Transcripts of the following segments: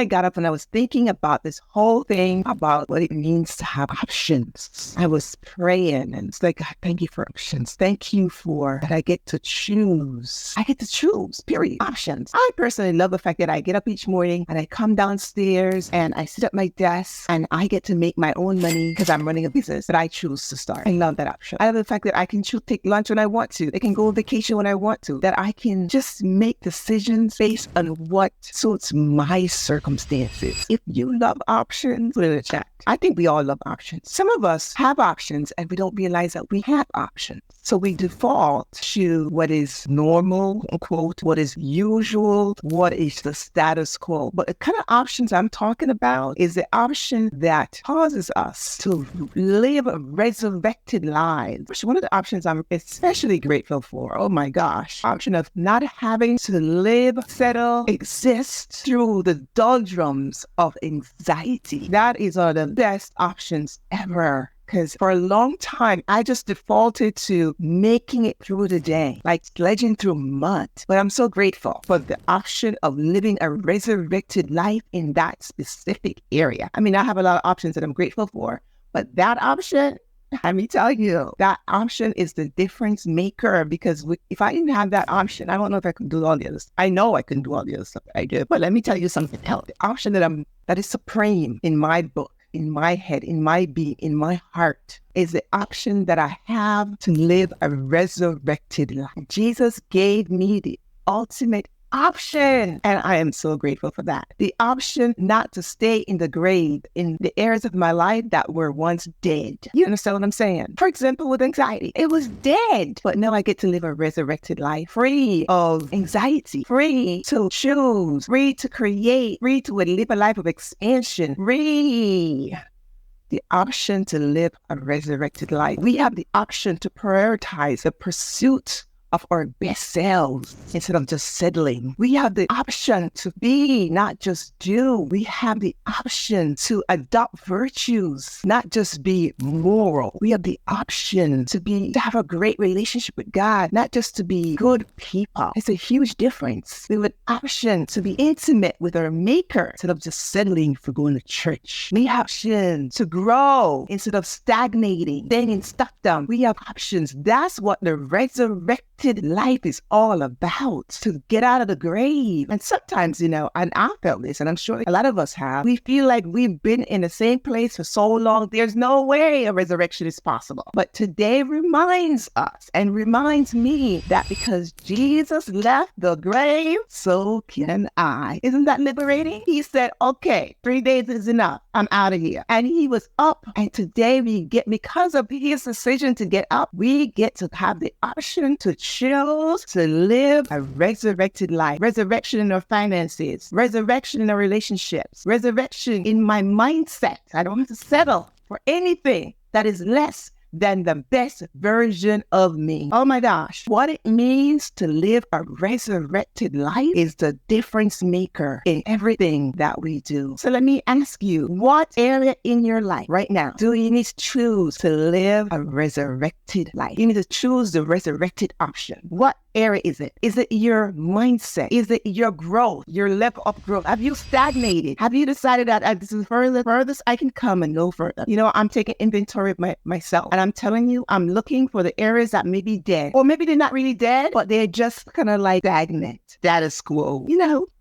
I got up and I was thinking about this whole thing about what it means to have options. I was praying and it's like, God, thank you for options. Thank you for that I get to choose. I get to choose, period. Options. I personally love the fact that I get up each morning and I come downstairs and I sit at my desk and I get to make my own money because I'm running a business that I choose to start. I love that option. I love the fact that I can choose take lunch when I want to. I can go on vacation when I want to. That I can just make decisions based on what suits my circumstances. If you love options, put it in the chat. I think we all love options. Some of us have options and we don't realize that we have options. So we default to what is normal, quote, what is usual, what is the status quo. But the kind of options I'm talking about is the option that causes us to live a resurrected life. One of the options I'm especially grateful for, oh my gosh, option of not having to live, settle, exist through the doldrums of anxiety. That is one of the best options ever. Because for a long time, I just defaulted to making it through the day, like sledging through mud. But I'm so grateful for the option of living a resurrected life in that specific area. I mean, I have a lot of options that I'm grateful for, but that option, let me tell you, that option is the difference maker because if I didn't have that option, I don't know if I could do all the others. I know I can do all the other stuff that I do, but let me tell you something else. The option that is supreme in my book, in my head, in my being, in my heart, is the option that I have to live a resurrected life. Jesus gave me the ultimate option. And I am so grateful for that. The option not to stay in the grave in the areas of my life that were once dead. You understand what I'm saying? For example, with anxiety, it was dead. But now I get to live a resurrected life free of anxiety, free to choose, free to create, free to live a life of expansion, free. The option to live a resurrected life. We have the option to prioritize the pursuit of our best selves instead of just settling. We have the option to be, not just do. We have the option to adopt virtues, not just be moral. We have the option to have a great relationship with God, not just to be good people. It's a huge difference. We have an option to be intimate with our Maker instead of just settling for going to church. We have options to grow instead of stagnating, staying in stuckdom. We have options. That's what the resurrected life is all about, to get out of the grave. And sometimes, and I felt this, and I'm sure a lot of us have, we feel like we've been in the same place for so long, there's no way a resurrection is possible. But today reminds us and reminds me that because Jesus left the grave, so can I. Isn't that liberating? He said, okay, 3 days is enough. I'm out of here. And he was up. And today because of his decision to get up, we get to have the option to choose to live a resurrected life. Resurrection in our finances, resurrection in our relationships, resurrection in my mindset. I don't have to settle for anything that is less than the best version of me. Oh my gosh. What it means to live a resurrected life is the difference maker in everything that we do. So let me ask you, what area in your life right now do you need to choose to live a resurrected life? You need to choose the resurrected option. What area is it? Is it your mindset? Is it your growth, your level of growth? Have you stagnated? Have you decided that this is furthest I can come and no further? I'm taking inventory of myself, and I'm telling you, I'm looking for the areas that may be dead, or maybe they're not really dead, but they're just kind of like stagnant, status quo.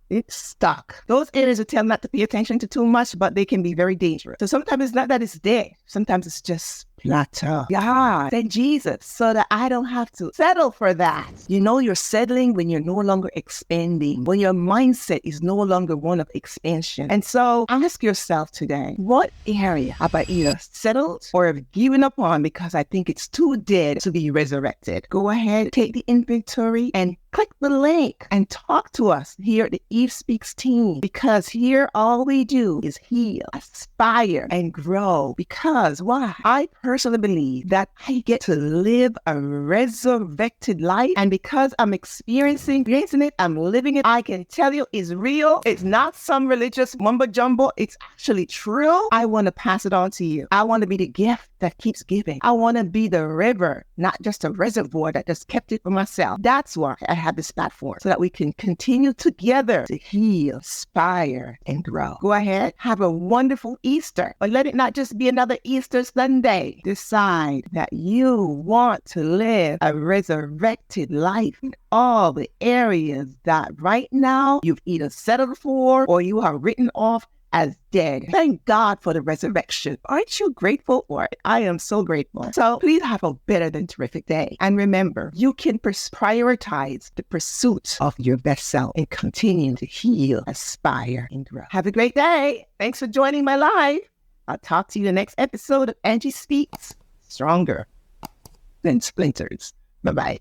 It's stuck. Those areas are tell not to pay attention to too much, but they can be very dangerous. So sometimes it's not that it's dead. Sometimes it's just plateau. God, send Jesus so that I don't have to settle for that. You're settling when you're no longer expanding, when your mindset is no longer one of expansion. And so ask yourself today, what area have I either settled or have given up on because I think it's too dead to be resurrected? Go ahead, take the inventory and click the link and talk to us here at the Eve Speaks team, because here all we do is heal, aspire, and grow. Because why? I personally believe that I get to live a resurrected life, and because I'm experiencing it, I'm living it, I can tell you it's real. It's not some religious mumbo jumbo. It's actually true. I want to pass it on to you. I want to be the gift that keeps giving. I want to be the river, not just a reservoir that just kept it for myself. That's why I have this platform, so that we can continue together to heal, inspire, and grow. Go ahead, have a wonderful Easter, but let it not just be another Easter Sunday. Decide that you want to live a resurrected life in all the areas that right now you've either settled for or you are written off as dead. Thank God for the resurrection. Aren't you grateful for it? I am so grateful. So please have a better than terrific day. And remember, you can prioritize the pursuit of your best self and continue to heal, aspire, and grow. Have a great day. Thanks for joining my live. I'll talk to you in the next episode of Angie Speaks, Stronger Than Splinters. Bye-bye.